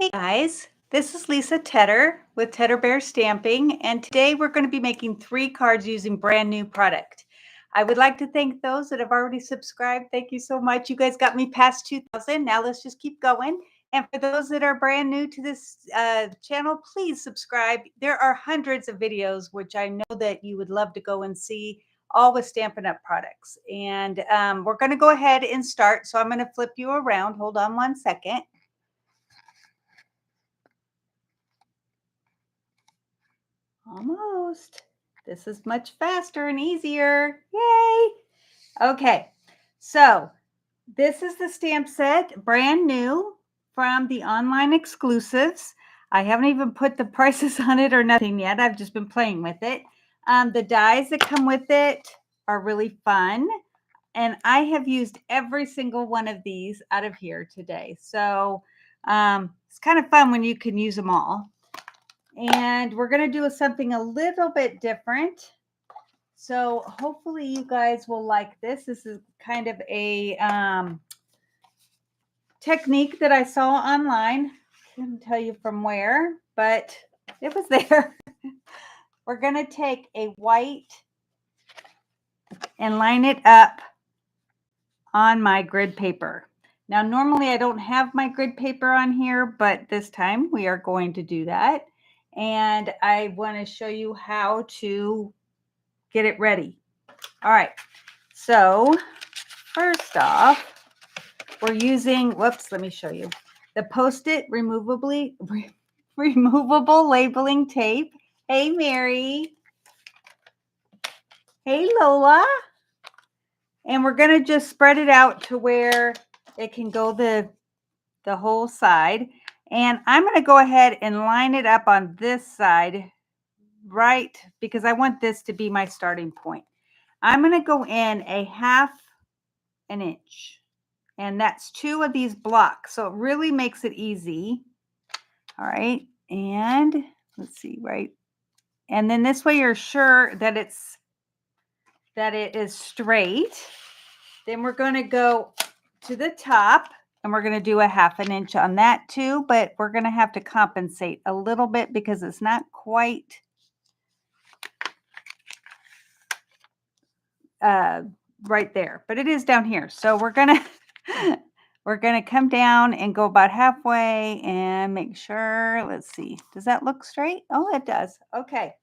Hey guys, this is Lisa Tedder with Tedder Bear Stamping, and today we're going to be making 3 cards using brand new product. I would like to thank those that have already subscribed. Thank you so much. You guys got me past 2,000. Now let's just keep going. And for those that are brand new to this channel, please subscribe. There are hundreds of videos, which I know that you would love to go and see, all with Stampin' Up! Products. And we're going to go ahead and start. So I'm going to flip you around. Hold on one second. Almost. This is much faster and easier. Yay! Okay, so this is the stamp set, brand new from the online exclusives. I haven't even put the prices on it or nothing yet. I've just been playing with it. The dies that come with it are really fun. And I have used every single one of these out of here today. So it's kind of fun when you can use them all. And we're going to do something a little bit different. So hopefully you guys will like this. This is kind of a technique that I saw online. I couldn't tell you from where, but it was there. We're going to take a white and line it up on my grid paper. Now, normally I don't have my grid paper on here, but this time we are going to do that. And I want to show you how to get it ready. All right. So first off, we're using, whoops, let me show you. The Post-it removable labeling tape. Hey, Mary. Hey, Lola. And we're going to just spread it out to where it can go the whole side. And I'm going to go ahead and line it up on this side, right? Because I want this to be my starting point. I'm going to go in a 1/2 inch. And that's 2 of these blocks. So it really makes it easy. All right. And let's see, right. And then this way you're sure that it is straight. Then we're going to go to the top and we're going to do a 1/2 inch on that too, but we're going to have to compensate a little bit because it's not quite right there, but it is down here. So we're going to come down and go about halfway and make sure, let's see, does that look straight? Oh, it does. Okay.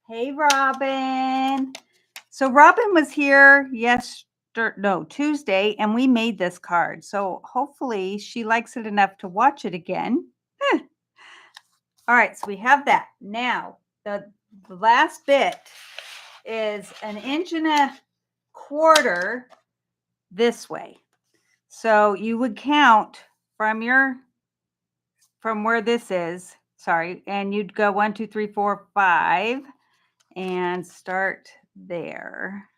Hey, Robin. So Robin was here Tuesday, and we made this card. So hopefully she likes it enough to watch it again. All right, so we have that. Now, the last bit is 1.25 inches this way. So you would count from where this is, sorry, and you'd go 1, 2, 3, 4, 5 and start there.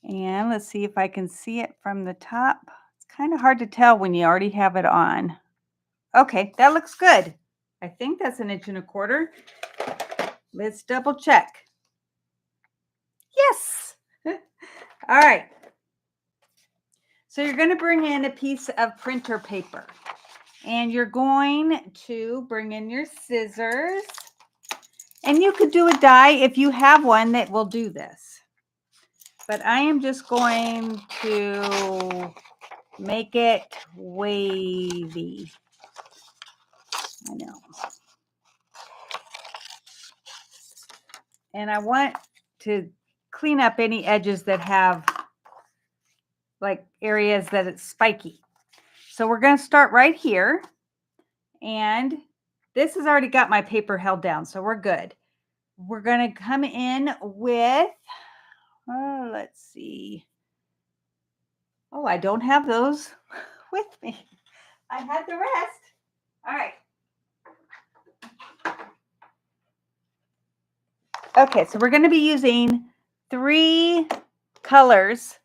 And let's see if I can see it from the top. It's kind of hard to tell when you already have it on. Okay, that looks good. I think that's 1.25 inches. Let's double check. Yes. All right. So you're going to bring in a piece of printer paper. And you're going to bring in your scissors. And you could do a die if you have one that will do this. But I am just going to make it wavy. I know. And I want to clean up any edges that have like areas that it's spiky. So we're going to start right here. And this has already got my paper held down, so we're good. We're going to come in with, let's see. Oh, I don't have those with me. I had the rest. All right. Okay, so we're going to be using 3 colors.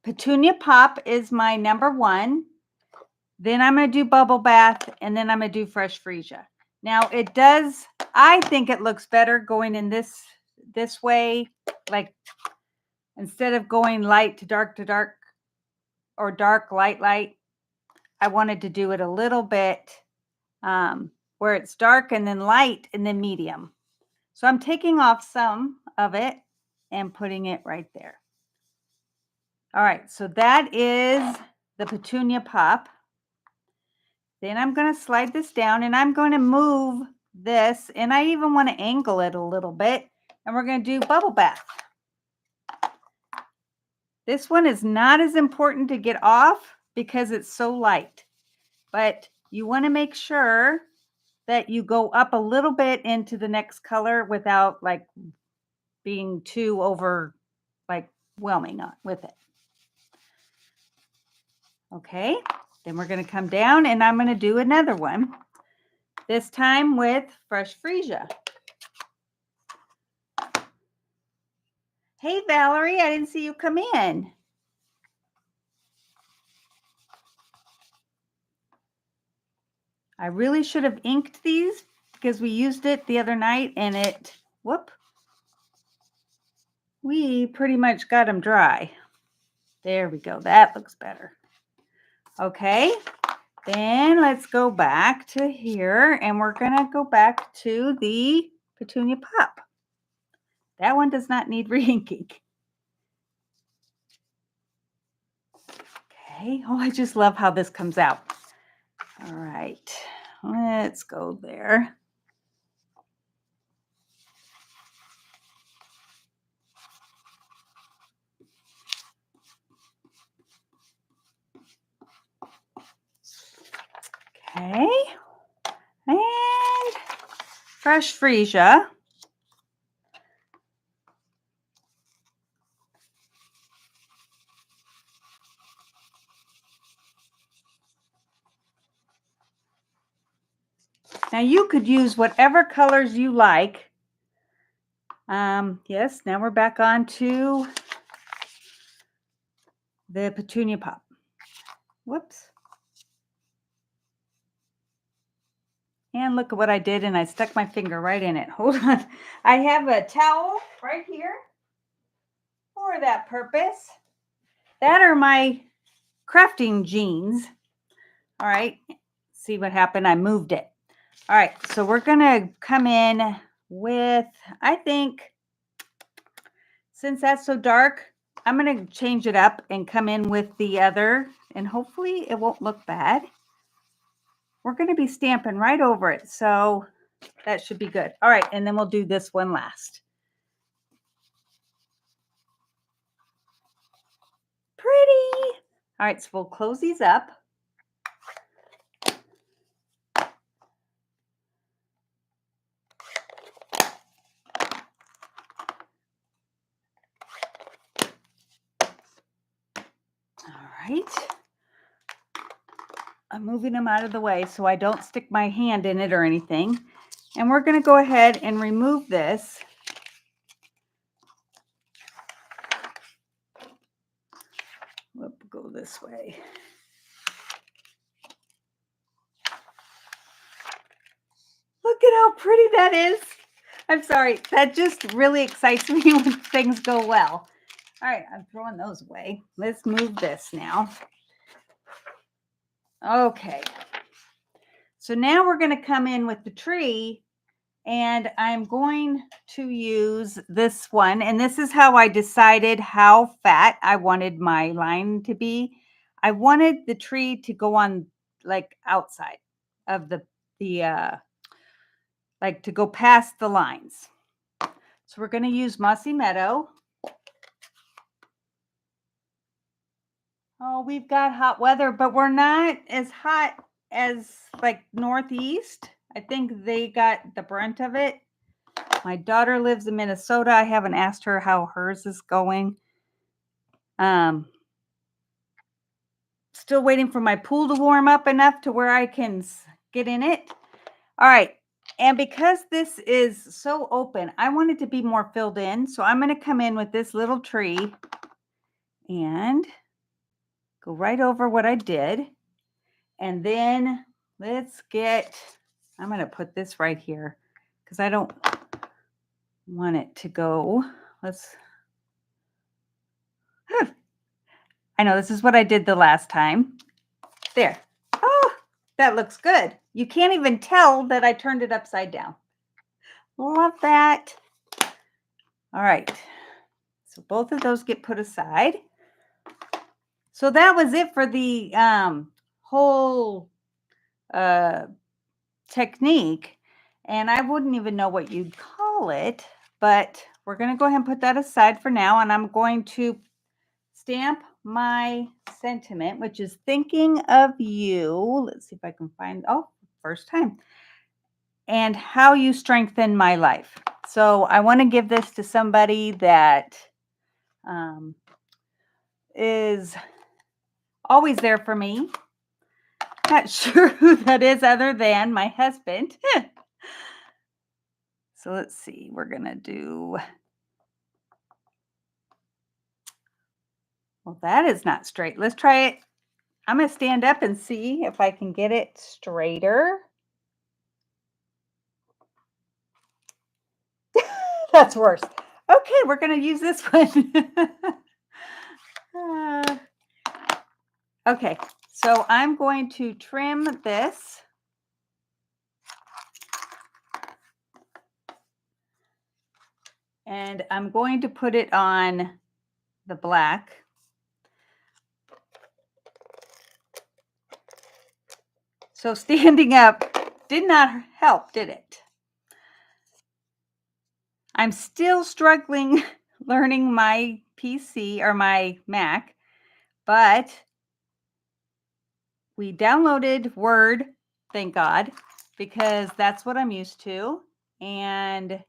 Petunia Pop is my number 1. Then I'm going to do Bubble Bath, and then I'm going to do Fresh Freesia. Now, it does, I think it looks better going in this way, like instead of going light to dark or dark, light. I wanted to do it a little bit where it's dark and then light and then medium. So I'm taking off some of it and putting it right there. All right, so that is the petunia pop. Then I'm going to slide this down and I'm going to move this, and I even want to angle it a little bit, and we're going to do bubble bath. This one is not as important to get off because it's so light, but you want to make sure that you go up a little bit into the next color without like being too over like whelming on with it. Okay, then we're going to come down and I'm going to do another one, this time with fresh freesia. Hey, Valerie, I didn't see you come in. I really should have inked these because we used it the other night and it, we pretty much got them dry. There we go. That looks better. Okay, then let's go back to here and we're going to go back to the petunia pop. That one does not need re-inking. Okay, oh, I just love how this comes out. All right, let's go there. Okay, and fresh freesia. Now you could use whatever colors you like. Yes, now we're back on to the petunia pop. Whoops. And look at what I did, and I stuck my finger right in it. Hold on. I have a towel right here for that purpose. That are my crafting jeans. All right. See what happened? I moved it. All right. So we're going to come in with, I think, since that's so dark, I'm going to change it up and come in with the other, and hopefully it won't look bad. We're going to be stamping right over it, so that should be good. All right, and then we'll do this one last. Pretty. All right, so we'll close these up. All right. I'm moving them out of the way so I don't stick my hand in it or anything. And we're going to go ahead and remove this. We'll go this way. Look at how pretty that is. I'm sorry. That just really excites me when things go well. All right, I'm throwing those away. Let's move this now. Okay. So now we're going to come in with the tree, and I'm going to use this one. And this is how I decided how fat I wanted my line to be. I wanted the tree to go on like outside of the like to go past the lines. So we're going to use Mossy Meadow. Oh, we've got hot weather, but we're not as hot as like Northeast. I think they got the brunt of it. My daughter lives in Minnesota. I haven't asked her how hers is going. Still waiting for my pool to warm up enough to where I can get in it. All right. And because this is so open, I want it to be more filled in. So I'm going to come in with this little tree and go right over what I did. And then let's get, I'm going to put this right here because I don't want it to go. I know this is what I did the last time. There. That looks good. You can't even tell that I turned it upside down. Love that. All right. So both of those get put aside. So that was it for the whole technique. And I wouldn't even know what you'd call it, but we're going to go ahead and put that aside for now. And I'm going to stamp my sentiment, which is thinking of you. Let's see if I can find, oh, first time. And how you strengthen my life. So I want to give this to somebody that is always there for me. Not sure who that is other than my husband. So let's see, we're going to do, well, that is not straight. Let's try it. I'm going to stand up and see if I can get it straighter. That's worse. Okay, we're going to use this one. Okay, so I'm going to trim this. And I'm going to put it on the black. So standing up did not help, did it? I'm still struggling learning my PC or my Mac, but we downloaded Word, thank God, because that's what I'm used to. And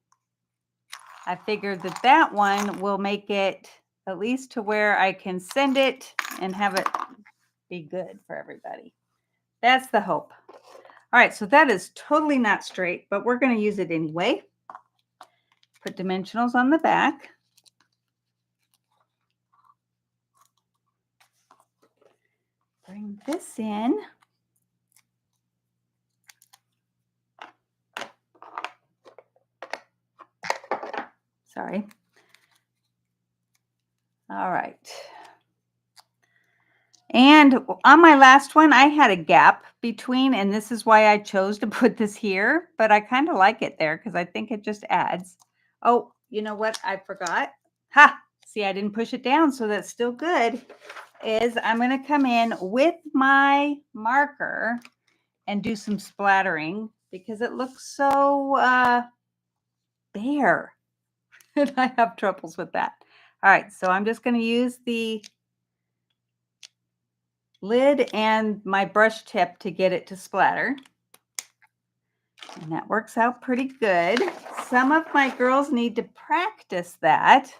I figured that that one will make it at least to where I can send it and have it be good for everybody. That's the hope. All right, so that is totally not straight, but we're going to use it anyway. Put dimensionals on the back. Bring this in. Sorry. All right. And on my last one, I had a gap between, and this is why I chose to put this here, but I kind of like it there because I think it just adds. Oh, you know what? I forgot. Ha! See, I didn't push it down, so that's still good. Is I'm going to come in with my marker and do some splattering because it looks so bare. And I have troubles with that. All right, so I'm just going to use the lid and my brush tip to get it to splatter. And that works out pretty good. Some of my girls need to practice that.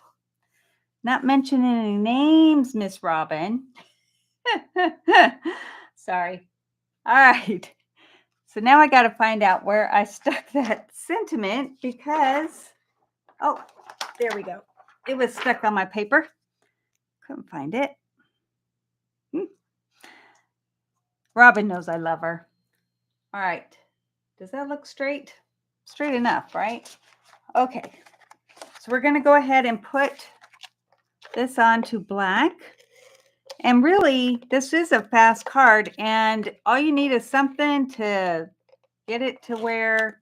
Not mentioning any names, Miss Robin. Sorry. All right. So now I got to find out where I stuck that sentiment because, oh, there we go. It was stuck on my paper. Couldn't find it. Robin knows I love her. All right. Does that look straight? Straight enough, right? Okay. So we're going to go ahead and put this onto black. And really, this is a fast card, and all you need is something to get it to where,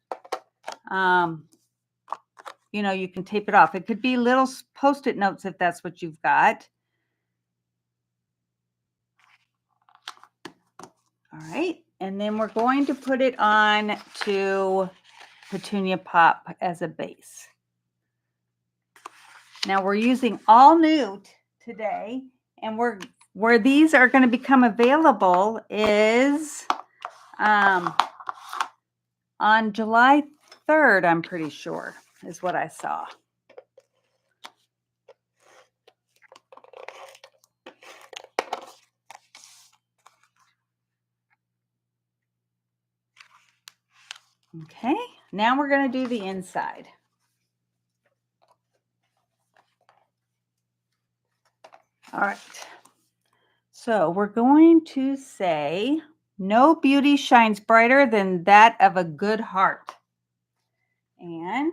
you know, you can tape it off. It could be little Post-it notes if that's what you've got. All right. And then we're going to put it on to Petunia Pop as a base. Now we're using all new today, and where these are going to become available is on July 3rd, I'm pretty sure, is what I saw. Okay, now we're going to do the inside. All right, so we're going to say, no beauty shines brighter than that of a good heart. And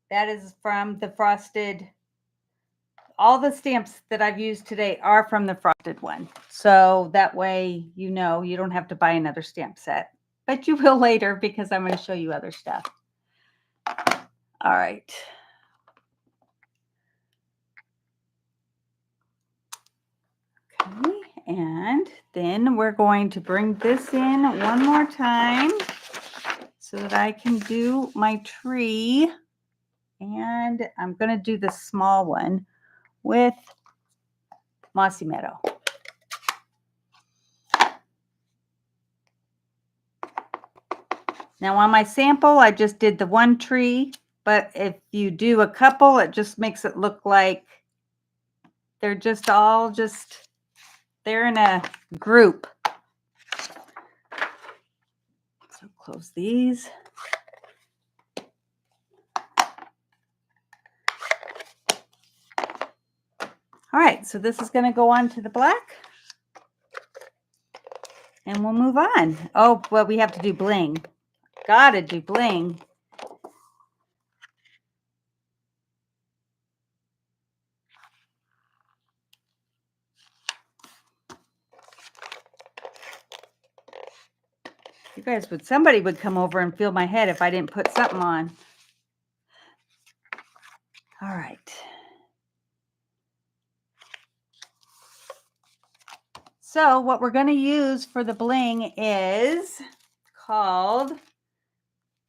that is from the Frosted all the stamps that I've used today are from the frosted one. So that way, you know, you don't have to buy another stamp set, but you will later because I'm going to show you other stuff. All right. Okay, and then we're going to bring this in one more time so that I can do my tree. And I'm going to do the small one with Mossy Meadow. Now on my sample, I just did the one tree, but if you do a couple, it just makes it look like they're just all they're in a group. So close these. All right, so this is going to go on to the black. And we'll move on. Oh, well, we have to do bling. Gotta do bling. You guys somebody would come over and feel my head if I didn't put something on. All right. So what we're going to use for the bling is called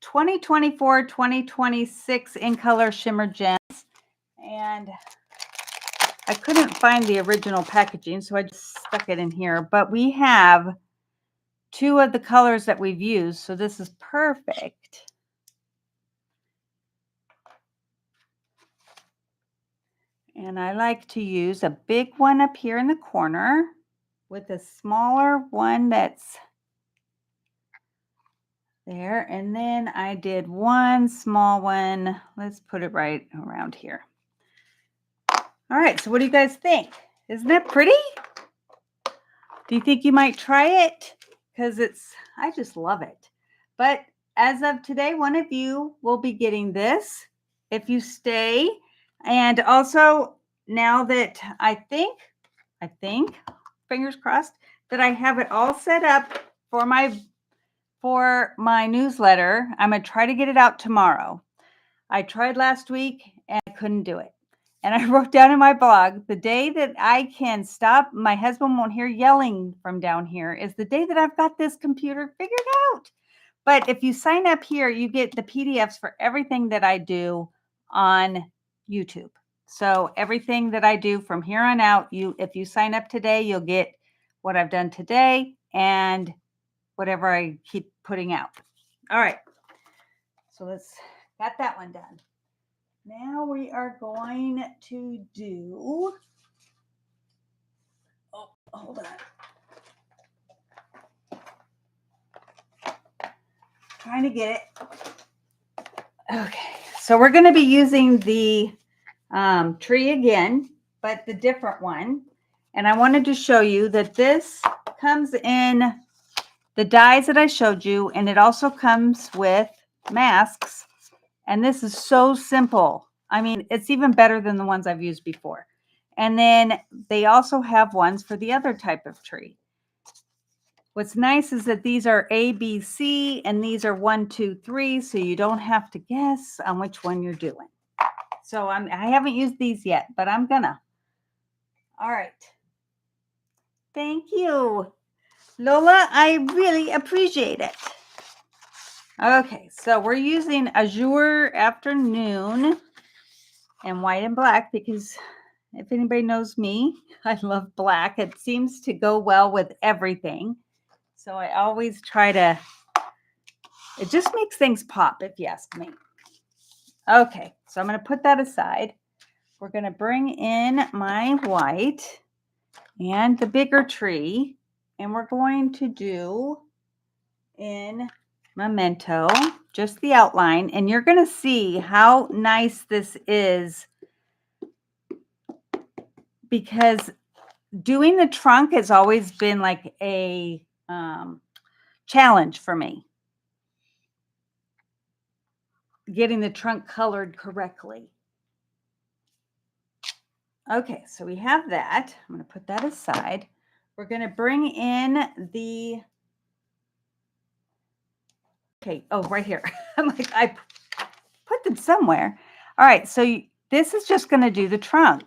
2024-2026 In Color Shimmer Gems. And I couldn't find the original packaging, so I just stuck it in here. But we have 2 of the colors that we've used, so this is perfect. And I like to use a big one up here in the corner with a smaller one that's there. And then I did one small one. Let's put it right around here. All right, so what do you guys think? Isn't that pretty? Do you think you might try it? Because I just love it. But as of today, one of you will be getting this if you stay. And also, now that I think, fingers crossed, that I have it all set up for my newsletter, I'm going to try to get it out tomorrow. I tried last week and I couldn't do it. And I wrote down in my blog, the day that I can stop, my husband won't hear yelling from down here, is the day that I've got this computer figured out. But if you sign up here, you get the PDFs for everything that I do on YouTube. So everything that I do from here on out, if you sign up today, you'll get what I've done today and whatever I keep putting out. All right. So got that one done. Now we are going to do, oh, hold on. Trying to get it. Okay, so we're going to be using the tree again, but the different one. And I wanted to show you that this comes in the dies that I showed you, and it also comes with masks. And this is so simple. I mean, it's even better than the ones I've used before. And then they also have ones for the other type of tree. What's nice is that these are A, B, C, and these are 1, 2, 3, so you don't have to guess on which one you're doing. So I haven't used these yet, but I'm gonna. All right. Thank you, Lola. I really appreciate it. Okay, so we're using Azure Afternoon and white and black because if anybody knows me, I love black. It seems to go well with everything. So I always try to, it just makes things pop, if you ask me. Okay, so I'm going to put that aside. We're going to bring in my white and the bigger tree, and we're going to do in Memento just the outline, and you're going to see how nice this is because doing the trunk has always been like a challenge for me. Getting the trunk colored correctly. Okay, so we have that. I'm going to put that aside. We're going to bring in the, okay, oh, right here. I'm like, I put them somewhere. All right, so this is just going to do the trunk.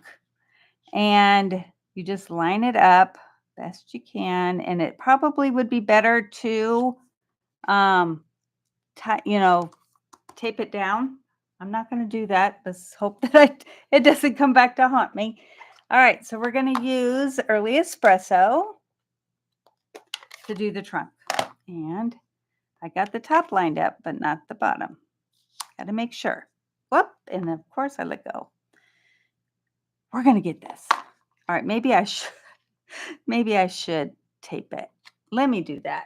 And you just line it up best you can. And it probably would be better to, tape it down. I'm not going to do that. Let's hope that it doesn't come back to haunt me. All right, so we're going to use early espresso to do the trunk. And I got the top lined up, but not the bottom. Got to make sure. Whoop, and of course I let go. We're going to get this. All right, maybe I should tape it. Let me do that.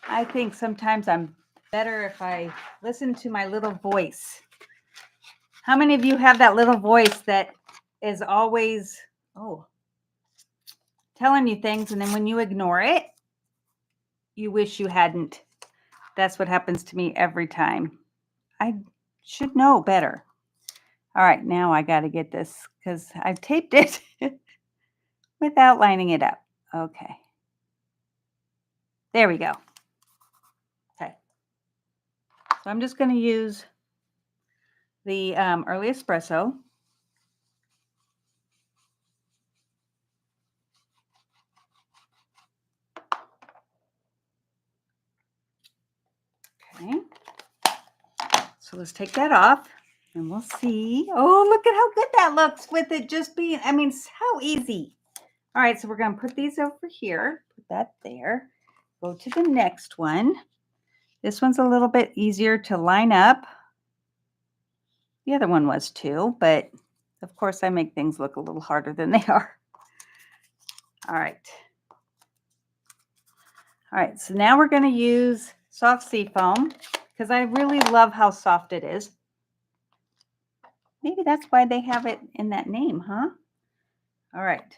I think sometimes I'm better if I listen to my little voice. How many of you have that little voice that is always, telling you things, and then when you ignore it, you wish you hadn't? That's what happens to me every time. I should know better. All right, now I got to get this because I've taped it without lining it up. Okay. There we go. Okay. So I'm just going to use the early espresso. Okay. So let's take that off and we'll see. Oh, look at how good that looks with it just being, I mean, so easy. All right, so we're going to put these over here. Put that there. Go to the next one. This one's a little bit easier to line up. The other one was too, but of course I make things look a little harder than they are. All right. All right, so now we're going to use soft sea foam because I really love how soft it is. Maybe that's why they have it in that name, huh? All right.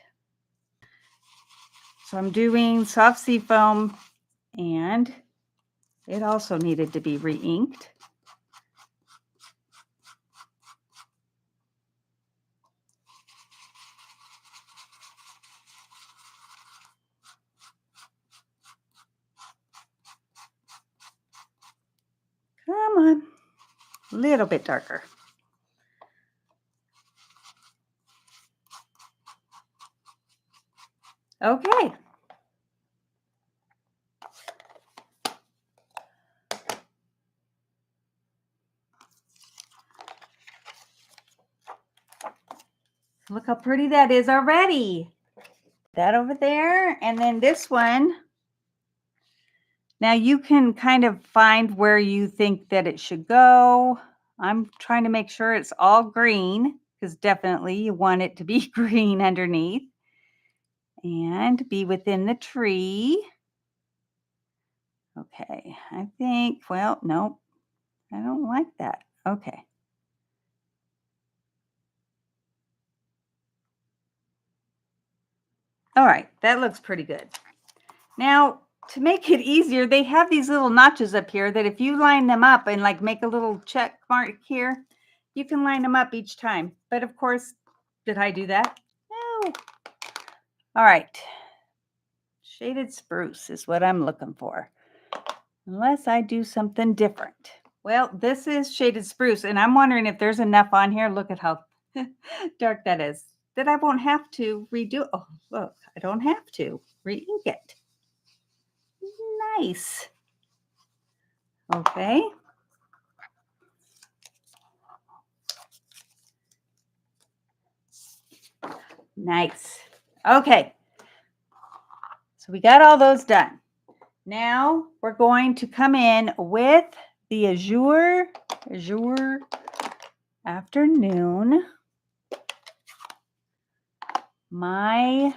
So I'm doing soft sea foam, and it also needed to be re-inked. Come on, a little bit darker. Okay. Look how pretty that is already. That over there, and then this one. Now you can kind of find where you think that it should go. I'm trying to make sure it's all green because definitely you want it to be green underneath and be within the tree. Okay, I think, well, nope, I don't like that. Okay. All right, that looks pretty good. Now, to make it easier, they have these little notches up here that if you line them up and like make a little check mark here, you can line them up each time. But of course, did I do that? No. All right. Shaded spruce is what I'm looking for. Unless I do something different. Well, this is shaded spruce, and I'm wondering if there's enough on here. Look at how dark that is. That I won't have to redo. Oh, look, I don't have to re-ink it. Nice. Okay. Nice. Okay. So we got all those done. Now we're going to come in with the Azure Afternoon. My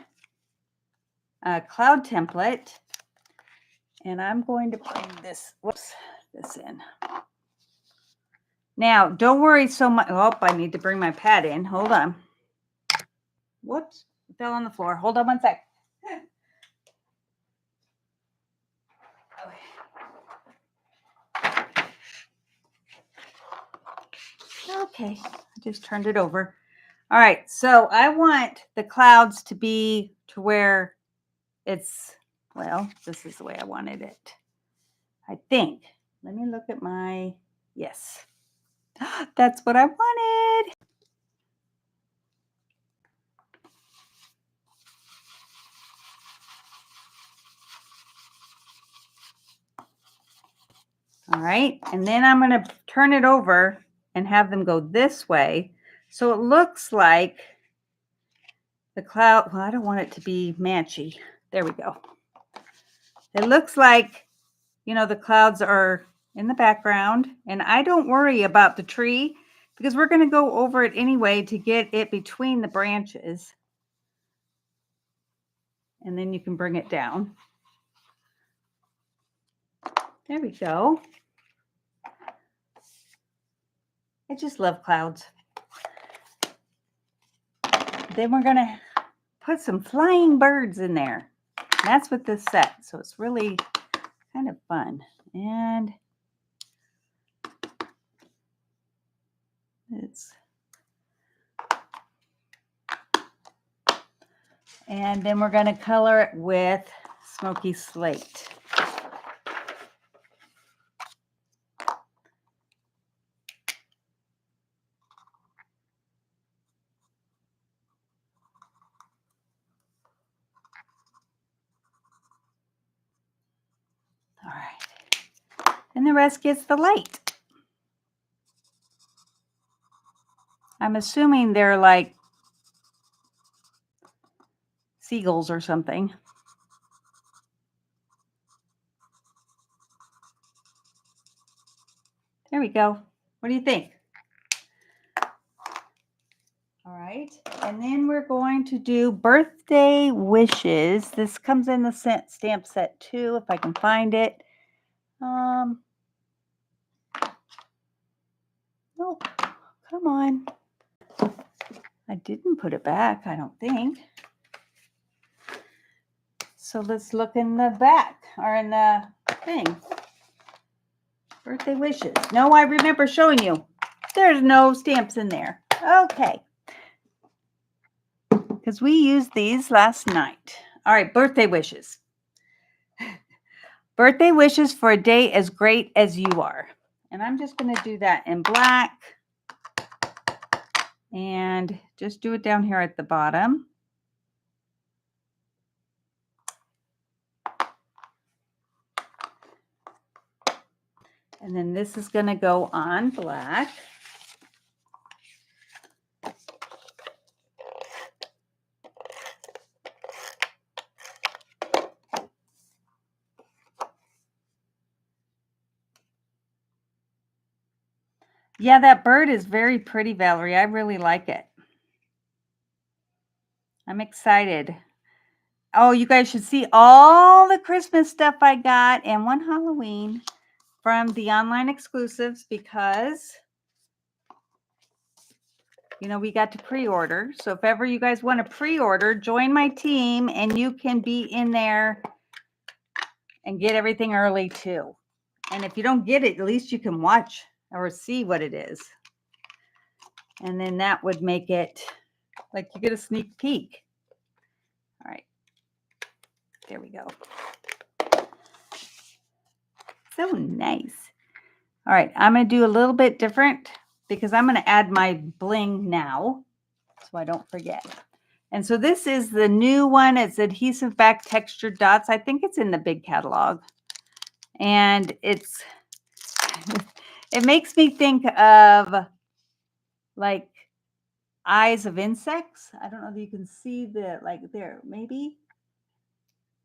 cloud template. And I'm going to bring this in. Now, don't worry so much. Oh, I need to bring my pad in. Hold on. Whoops, it fell on the floor. Hold on one sec. Okay, I just turned it over. All right, so I want the clouds to be to where it's, well, this is the way I wanted it. I think. Let me look at my, yes. That's what I wanted. All right, and then I'm going to turn it over and have them go this way. So it looks like the cloud, well, I don't want it to be matchy. There we go. It looks like, you know, the clouds are in the background, and I don't worry about the tree because we're going to go over it anyway to get it between the branches. And then you can bring it down. There we go. I just love clouds. Then we're going to put some flying birds in there. That's what this set. So it's really kind of fun. And then we're going to color it with Smoky Slate. All right. And the rest gets the light. I'm assuming they're like seagulls or something. There we go. What do you think? All right. And then we're going to do birthday wishes. This comes in the stamp set too, if I can find it. Oh, come on. I didn't put it back, I don't think. So let's look in the back or in the thing. Birthday wishes. No, I remember showing you. There's no stamps in there. Okay. Because we used these last night. All right, birthday wishes. Birthday wishes for a day as great as you are. And I'm just going to do that in black. And just do it down here at the bottom. And then this is going to go on black. Yeah, that bird is very pretty, Valerie. I really like it. I'm excited. Oh, you guys should see all the Christmas stuff I got and one Halloween from the online exclusives because, you know, we got to pre-order. So if ever you guys want to pre-order, join my team and you can be in there and get everything early too. And if you don't get it, at least you can watch or see what it is. And then that would make it like you get a sneak peek. All right. There we go. So nice. All right, I'm going to do a little bit different because I'm going to add my bling now so I don't forget. And so this is the new one. It's adhesive back textured dots. I think it's in the big catalog. And it's, it makes me think of like eyes of insects. I don't know if you can see the, like there, maybe.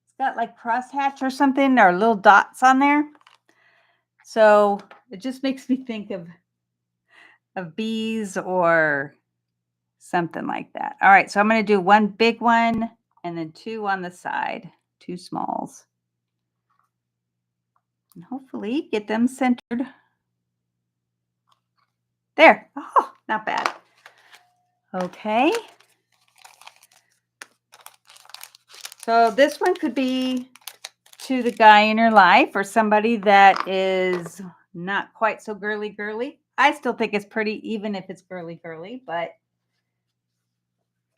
It's got like crosshatch or something or little dots on there. So it just makes me think of bees or something like that. All right, so I'm going to do one big one and then two on the side, two smalls. And hopefully get them centered. There. Oh, not bad. Okay. So this one could be to the guy in your life or somebody that is not quite so girly. I still think it's pretty even if it's girly, but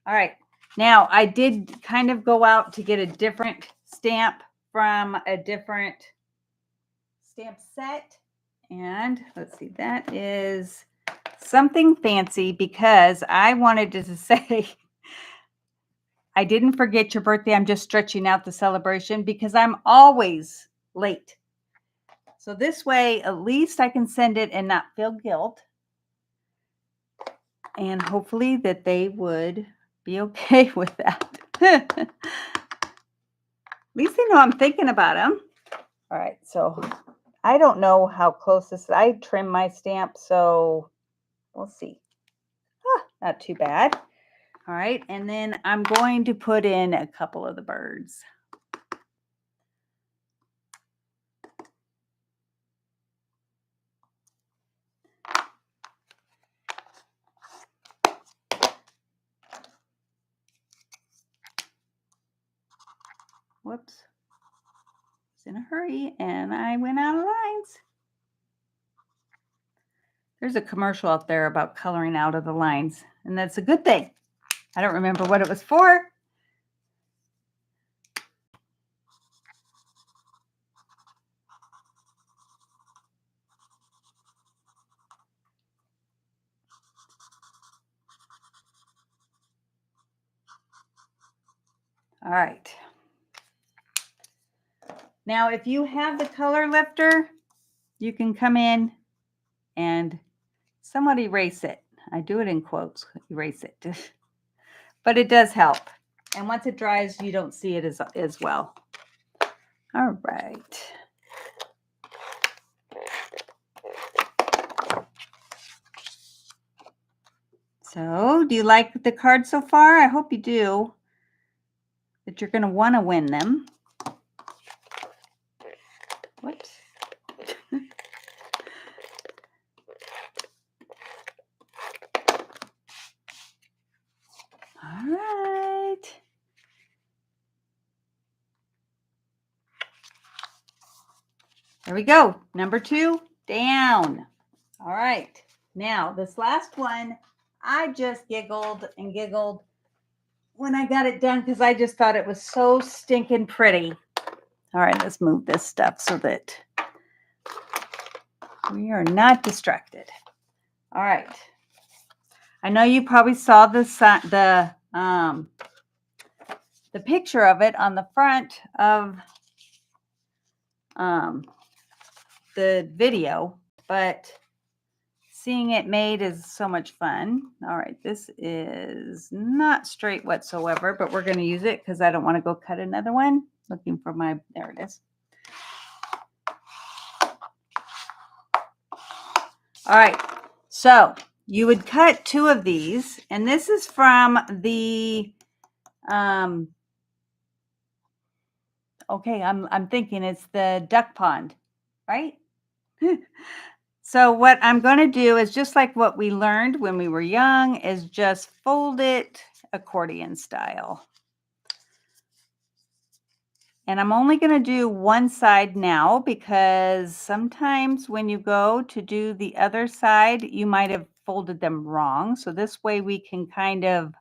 All right. Now, I did kind of go out to get a different stamp from a different stamp set. And let's see, that is something fancy because I wanted to say, I didn't forget your birthday. I'm just stretching out the celebration because I'm always late. So this way, at least I can send it and not feel guilt. And hopefully that they would be okay with that. At least they know I'm thinking about them. All right, so I don't know how close this is. I trim my stamp, so we'll see. Not too bad. All right, and then I'm going to put in a couple of the birds. Whoops. I was in a hurry and I went out of lines. There's a commercial out there about coloring out of the lines, and that's a good thing. I don't remember what it was for. All right. Now, if you have the color lifter, you can come in and somewhat erase it. I do it in quotes, erase it. But it does help. And once it dries, you don't see it as well. All right. So, do you like the cards so far? I hope you do. That you're going to want to win them. Whoops. All right. There we go. Number 2 down. All right. Now, this last one, I just giggled and giggled when I got it done because I just thought it was so stinking pretty. All right, let's move this stuff so that we are not distracted. All right. I know you probably saw the picture of it on the front of the video, but seeing it made is so much fun. All right, this is not straight whatsoever, but we're going to use it because I don't want to go cut another one. Looking for my, there it is. All right, so you would cut 2 of these, and this is from the, okay, I'm thinking it's the duck pond, right? So what I'm going to do is just like what we learned when we were young is just fold it accordion style. And I'm only going to do one side now because sometimes when you go to do the other side, you might have folded them wrong. So this way we can kind of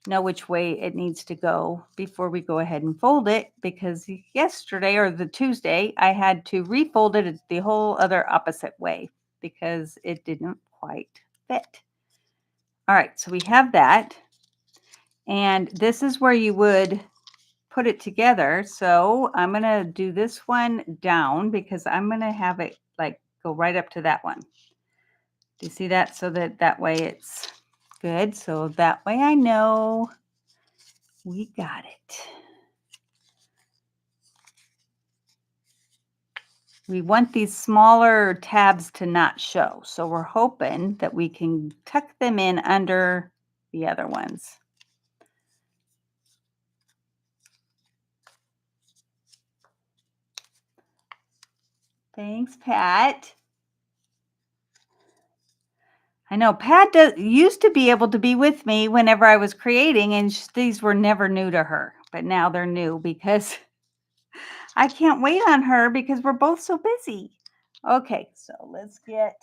know which way it needs to go before we go ahead and fold it, because yesterday or the Tuesday, I had to refold it the whole other opposite way because it didn't quite fit. All right, so we have that. And this is where you would put it together. So I'm going to do this one down because I'm going to have it like go right up to that one. Do you see that? So that way it's good. So that way I know we got it. We want these smaller tabs to not show. So we're hoping that we can tuck them in under the other ones. Thanks, Pat. I know Pat used to be able to be with me whenever I was creating, and these were never new to her. But now they're new because I can't wait on her because we're both so busy. Okay, so let's get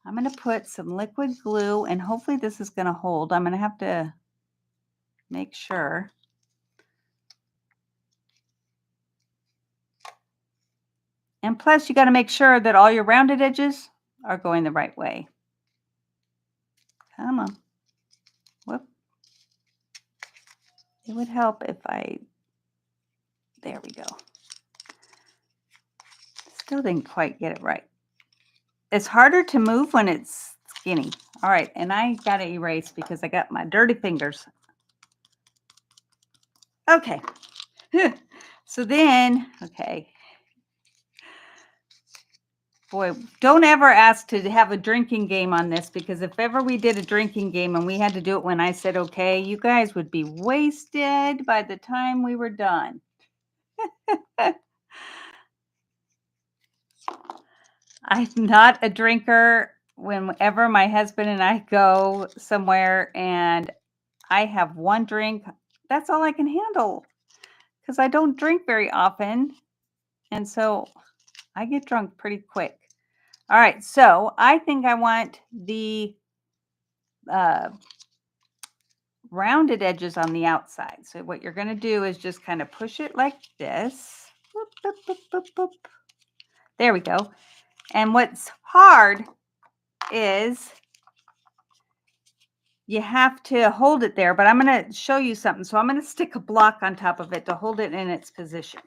I'm going to put some liquid glue, and hopefully this is going to hold. I'm going to have to make sure. And plus, you got to make sure that all your rounded edges are going the right way. Come on. Whoop. It would help if there we go. Still didn't quite get it right. It's harder to move when it's skinny. All right, and I got to erase because I got my dirty fingers. Okay. So then, okay. Boy, don't ever ask to have a drinking game on this, because if ever we did a drinking game and we had to do it when I said okay, you guys would be wasted by the time we were done. I'm not a drinker. Whenever my husband and I go somewhere and I have one drink, that's all I can handle, because I don't drink very often. And so I get drunk pretty quick. All right, so I think I want the rounded edges on the outside. So what you're going to do is just kind of push it like this. Boop, boop, boop, boop, boop. There we go. And what's hard is you have to hold it there, but I'm going to show you something. So I'm going to stick a block on top of it to hold it in its position.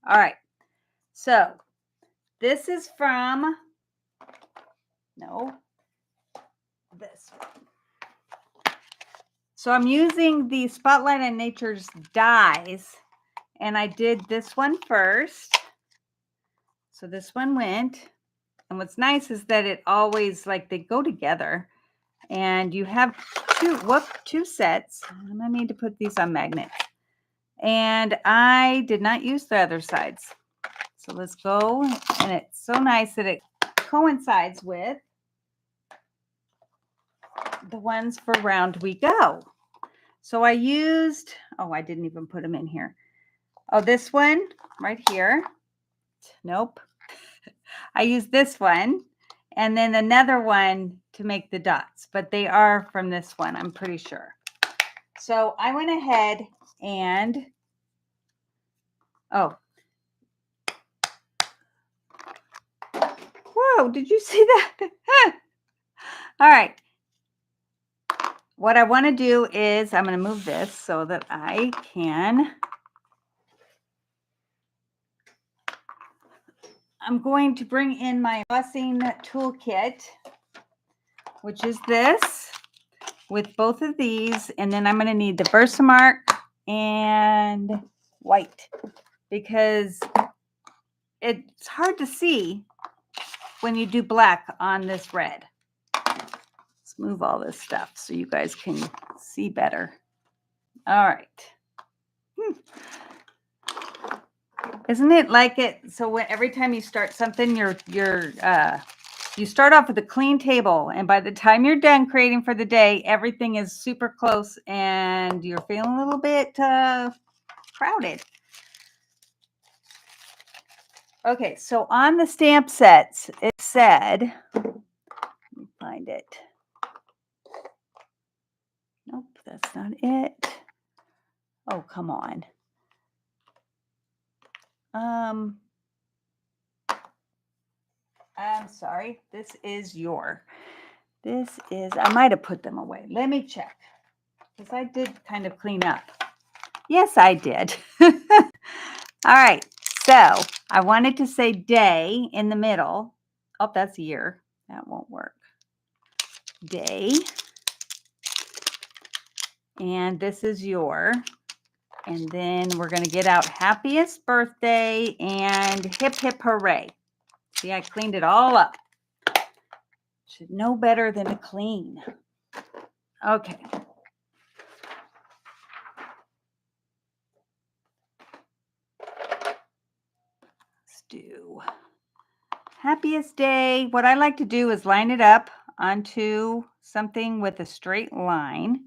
All right. So this is from, this one. So I'm using the Spotlight on Nature's dies, and I did this one first. So this one went, and what's nice is that it always, like, they go together, and you have two sets. And I need to put these on magnets, and I did not use the other sides. So let's go, and it's so nice that it coincides with the ones for Round We Go. So I used, I didn't even put them in here. Oh, this one right here. Nope. I used this one and then another one to make the dots, but they are from this one, I'm pretty sure. So I went ahead and, whoa, did you see that? All right. What I want to do is I'm going to move this so that I can, I'm going to bring in my embossing toolkit, which is this, with both of these, and then I'm going to need the Versamark and white, because it's hard to see when you do black on this red. Let's move all this stuff so you guys can see better. All right. Isn't it like it? So every time you start something, you start off with a clean table, and by the time you're done creating for the day, everything is super close and you're feeling a little bit crowded. Okay, so on the stamp sets, it said, let me find it. Nope, that's not it. Oh, come on. I'm sorry. I might have put them away. Let me check, because I did kind of clean up. Yes, I did. All right. So I wanted to say day in the middle. Oh, that's year. That won't work. Day. And this is your. And then we're going to get out happiest birthday and hip, hip, hooray. See, I cleaned it all up. Should know better than to clean. Okay. Let's do happiest day. What I like to do is line it up onto something with a straight line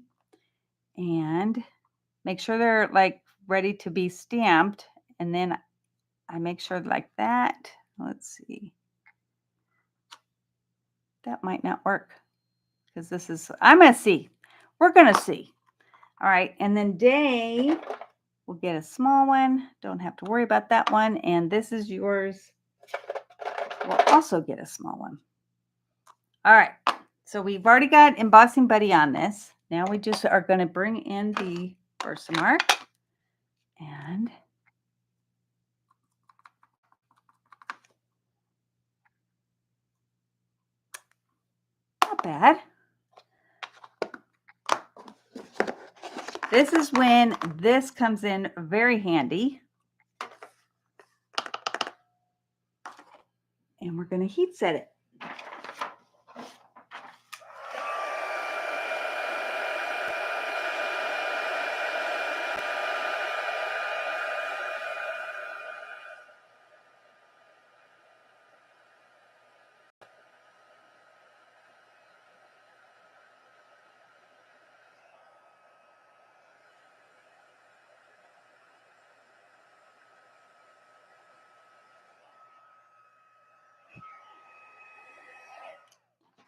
and make sure they're like ready to be stamped. And then I make sure like that. Let's see. That might not work because this is, I'm going to see. We're going to see. All right. And then Day will get a small one. Don't have to worry about that one. And this is yours. We'll also get a small one. All right. So we've already got Embossing Buddy on this. Now we just are going to bring in the Versamark. And not bad. This is when this comes in very handy. And we're going to heat set it.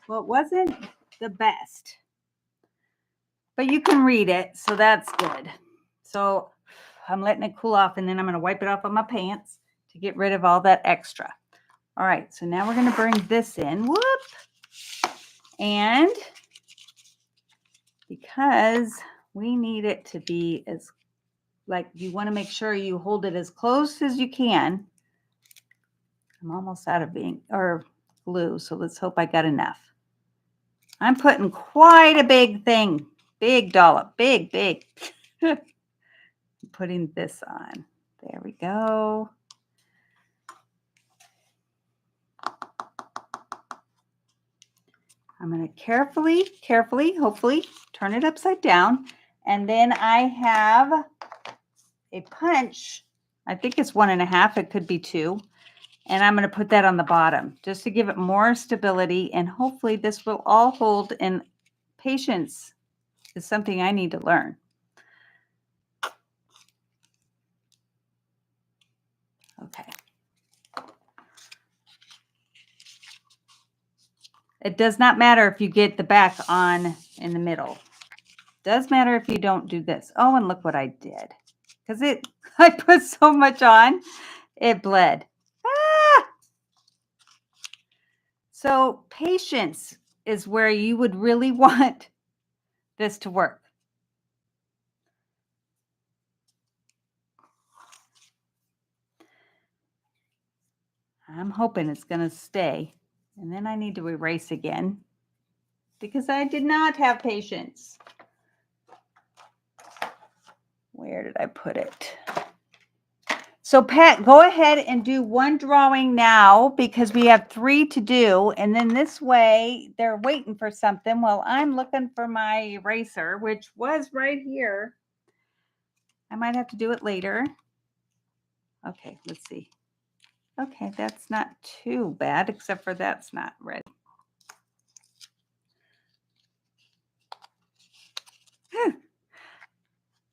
Well, it wasn't the best, but you can read it, so that's good. So I'm letting it cool off, and then I'm going to wipe it off on my pants to get rid of all that extra. All right, so now we're going to bring this in. Whoop! And because we need it to be as, like, you want to make sure you hold it as close as you can. I'm almost out of ink or glue, so let's hope I got enough. I'm putting quite a big thing, big dollop, big. Putting this on. There we go. I'm going to carefully, hopefully, turn it upside down. And then I have a punch. I think it's 1.5. It could be 2. And I'm going to put that on the bottom just to give it more stability. And hopefully this will all hold. And patience is something I need to learn. Okay. It does not matter if you get the back on in the middle. It does matter if you don't do this. Oh, and look what I did. Because I put so much on, it bled. Ah! So patience is where you would really want this to work. I'm hoping it's going to stay. And then I need to erase again because I did not have patience. Where did I put it? So Pat, go ahead and do one drawing now because we have 3 to do. And then this way they're waiting for something while I'm looking for my eraser, which was right here. I might have to do it later. Okay, let's see. Okay, that's not too bad, except for that's not ready.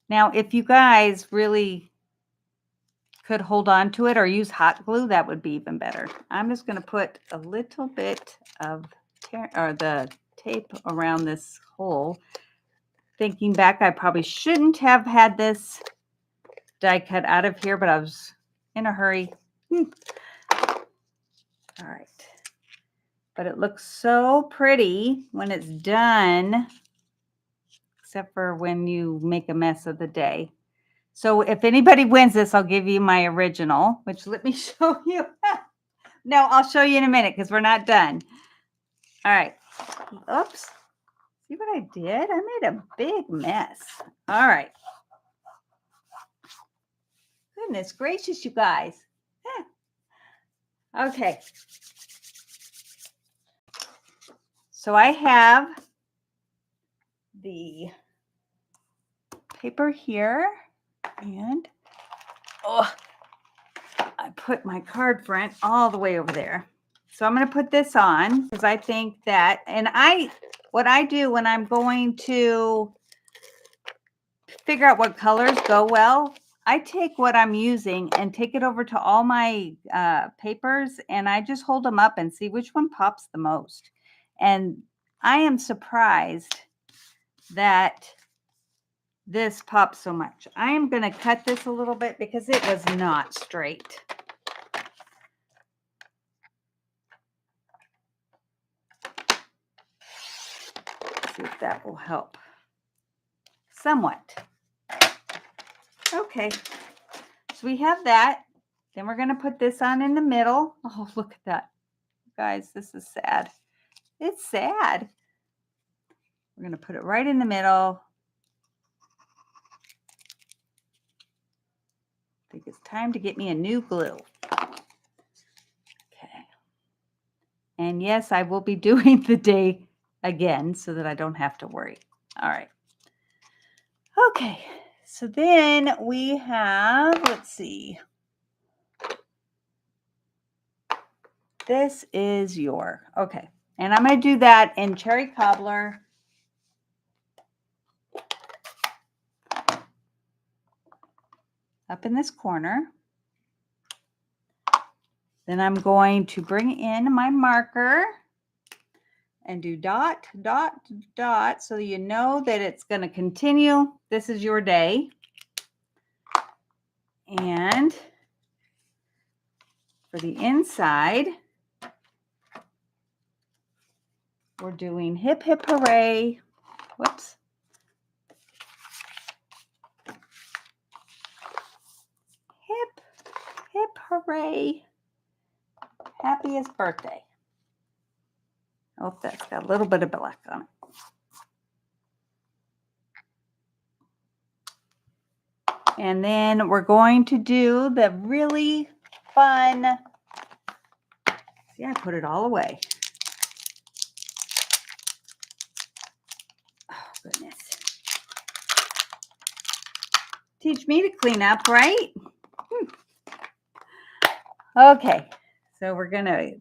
Now, if you guys really could hold on to it or use hot glue, that would be even better. I'm just going to put a little bit of the tape around this hole. Thinking back, I probably shouldn't have had this die cut out of here, but I was in a hurry. All right. But it looks so pretty when it's done, except for when you make a mess of the day. So if anybody wins this, I'll give you my original, which let me show you. No, I'll show you in a minute because we're not done. All right. Oops. See what I did? I made a big mess. All right. Goodness gracious, you guys. Okay. So I have the paper here, and I put my card front all the way over there. So I'm going to put this on because I think that, and what I do when I'm going to figure out what colors go well, I take what I'm using and take it over to all my papers, and I just hold them up and see which one pops the most. And I am surprised that this popped so much. I am going to cut this a little bit because it was not straight. Let's see if that will help somewhat. Okay, so we have that. Then we're going to put this on in the middle. Oh, look at that. Guys, this is sad. It's sad. We're going to put it right in the middle. I think it's time to get me a new glue. Okay. And yes, I will be doing the day again so that I don't have to worry. All right. Okay. So then we have, let's see. This is your, okay. And I'm going to do that in cherry cobbler. Up in this corner. Then I'm going to bring in my marker and do dot, dot, dot, so you know that it's going to continue. This is your day. And for the inside, we're doing hip, hip, hooray. Whoops. Hip, hip, hooray. Happiest birthday. Oh, that's got a little bit of black on it. And then we're going to do the really fun, see, I put it all away. Oh, goodness. Teach me to clean up, right? Okay, so we're going to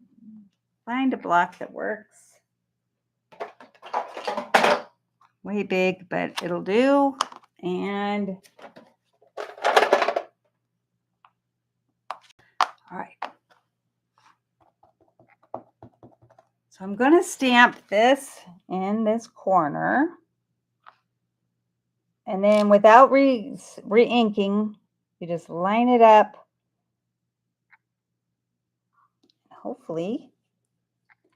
find a block that works. Way big, but it'll do. And all right. So I'm going to stamp this in this corner. And then without re-inking, you just line it up. Hopefully,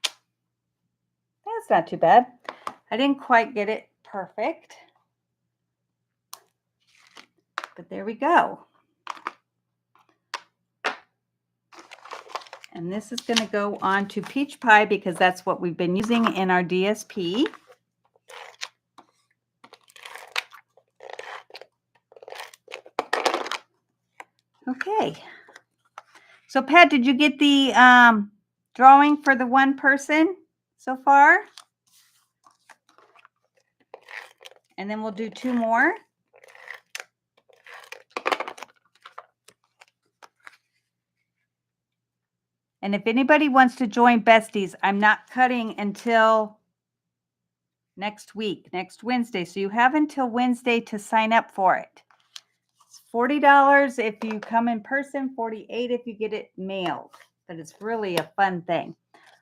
that's not too bad. I didn't quite get it perfect. But there we go. And this is going to go on to peach pie because that's what we've been using in our DSP. Okay. So Pat, did you get the drawing for the one person so far? And then we'll do two more. And if anybody wants to join Besties, I'm not cutting until next week, next Wednesday. So you have until Wednesday to sign up for it. It's $40 if you come in person, $48 if you get it mailed. But it's really a fun thing.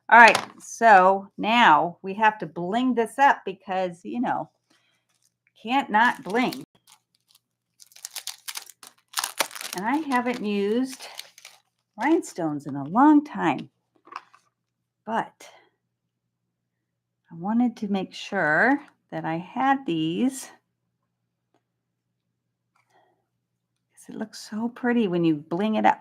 All right, so now we have to bling this up because, you know, can't not bling. And I haven't used rhinestones in a long time, but I wanted to make sure that I had these because it looks so pretty when you bling it up.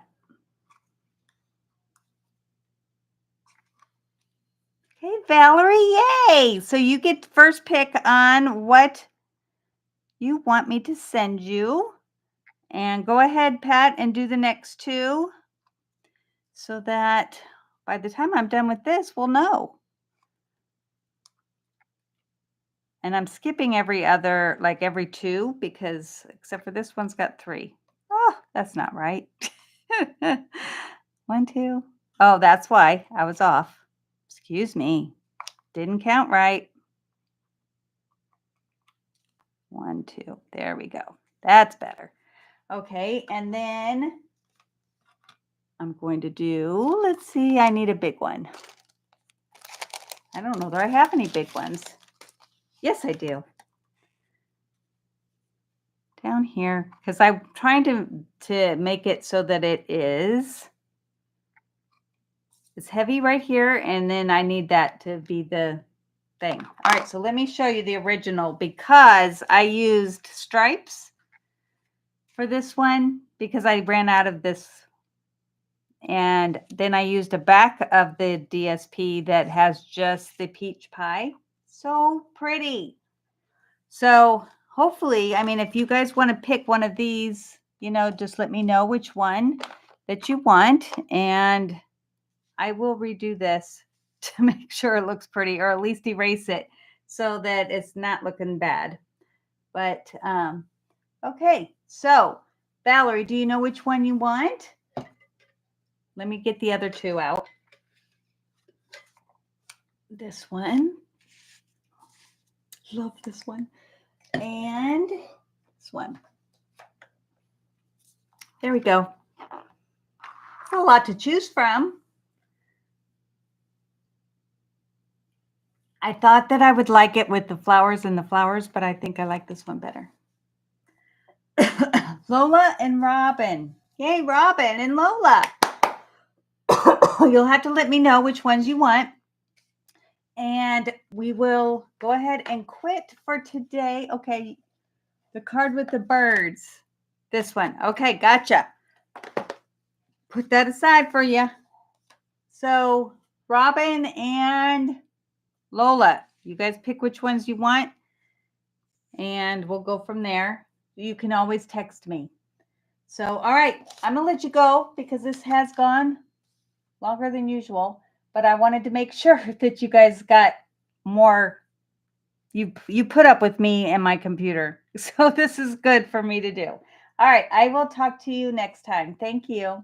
Okay, Valerie, yay! So you get first pick on what you want me to send you. And go ahead, Pat, and do the next two so that by the time I'm done with this, we'll know. And I'm skipping every other, like every two, because except for this one's got three. Oh, that's not right. 1, 2. Oh, that's why I was off. Excuse me. Didn't count right. 1, 2. There we go. That's better. Okay, and then I'm going to do, let's see, I need a big one. I don't know that I have any big ones. Yes, I do. Down here, because I'm trying to make it so that it's heavy right here, and then I need that to be the thing. All right, so let me show you the original, because I used stripes for this one because I ran out of this, and then I used a back of the DSP that has just the peach pie. So pretty. So hopefully, I mean, if you guys want to pick one of these, you know, just let me know which one that you want, and I will redo this to make sure it looks pretty, or at least erase it so that it's not looking bad. But okay, so Valerie, do you know which one you want? Let me get the other two out. This one. Love this one. And this one. There we go. A lot to choose from. I thought that I would like it with the flowers and the flowers, but I think I like this one better. Lola and Robin. Yay, Robin and Lola. You'll have to let me know which ones you want. And we will go ahead and quit for today. Okay, the card with the birds. This one. Okay, gotcha. Put that aside for you. So, Robin and Lola, you guys pick which ones you want, and we'll go from there. You can always text me. So, all right, I'm going to let you go because this has gone longer than usual, but I wanted to make sure that you guys got more. You put up with me and my computer. So this is good for me to do. All right, I will talk to you next time. Thank you.